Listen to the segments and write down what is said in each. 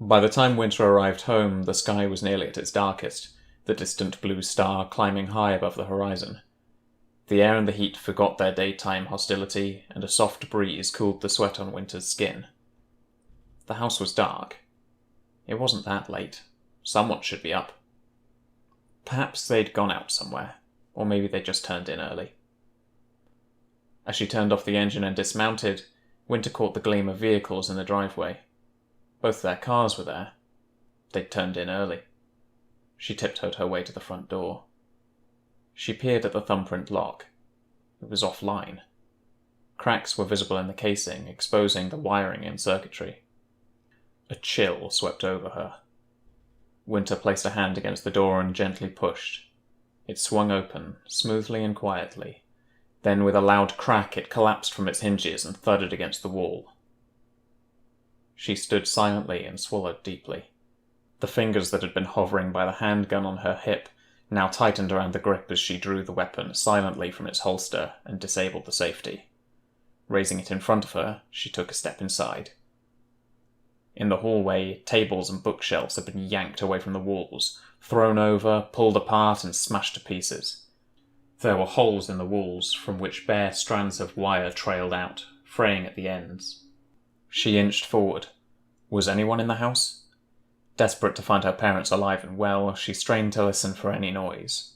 By the time Winter arrived home, the sky was nearly at its darkest, the distant blue star climbing high above the horizon. The air and the heat forgot their daytime hostility, and a soft breeze cooled the sweat on Winter's skin. The house was dark. It wasn't that late. Someone should be up. Perhaps they'd gone out somewhere, or maybe they'd just turned in early. As she turned off the engine and dismounted, Winter caught the gleam of vehicles in the driveway. Both their cars were there. They'd turned in early. She tiptoed her way to the front door. She peered at the thumbprint lock. It was offline. Cracks were visible in the casing, exposing the wiring and circuitry. A chill swept over her. Winter placed a hand against the door and gently pushed. It swung open, smoothly and quietly. Then, with a loud crack, it collapsed from its hinges and thudded against the wall. She stood silently and swallowed deeply. The fingers that had been hovering by the handgun on her hip now tightened around the grip as she drew the weapon silently from its holster and disabled the safety. Raising it in front of her, she took a step inside. In the hallway, tables and bookshelves had been yanked away from the walls, thrown over, pulled apart, and smashed to pieces. There were holes in the walls from which bare strands of wire trailed out, fraying at the ends. She inched forward. Was anyone in the house? Desperate to find her parents alive and well, she strained to listen for any noise.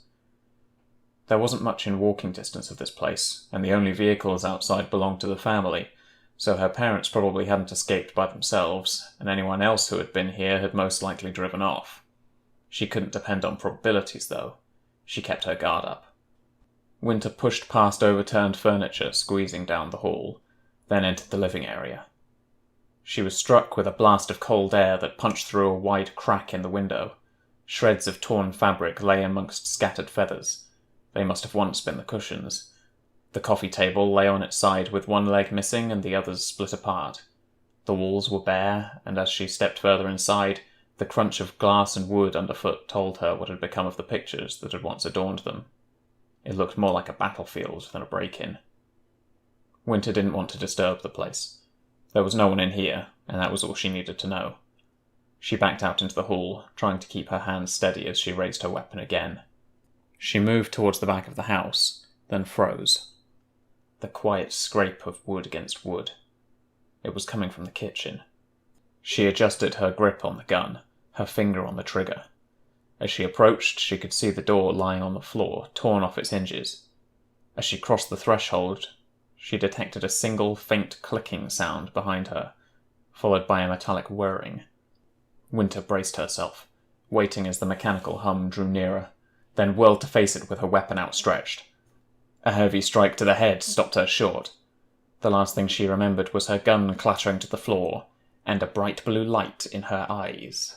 There wasn't much in walking distance of this place, and the only vehicles outside belonged to the family, so her parents probably hadn't escaped by themselves, and anyone else who had been here had most likely driven off. She couldn't depend on probabilities, though. She kept her guard up. Winter pushed past overturned furniture squeezing down the hall, then entered the living area. She was struck with a blast of cold air that punched through a wide crack in the window. Shreds of torn fabric lay amongst scattered feathers. They must have once been the cushions. The coffee table lay on its side with one leg missing and the others split apart. The walls were bare, and as she stepped further inside, the crunch of glass and wood underfoot told her what had become of the pictures that had once adorned them. It looked more like a battlefield than a break-in. Winter didn't want to disturb the place. There was no one in here, and that was all she needed to know. She backed out into the hall, trying to keep her hands steady as she raised her weapon again. She moved towards the back of the house, then froze. The quiet scrape of wood against wood. It was coming from the kitchen. She adjusted her grip on the gun, her finger on the trigger. As she approached, she could see the door lying on the floor, torn off its hinges. As she crossed the threshold, she detected a single faint clicking sound behind her, followed by a metallic whirring. Winter braced herself, waiting as the mechanical hum drew nearer, then whirled to face it with her weapon outstretched. A heavy strike to the head stopped her short. The last thing she remembered was her gun clattering to the floor, and a bright blue light in her eyes.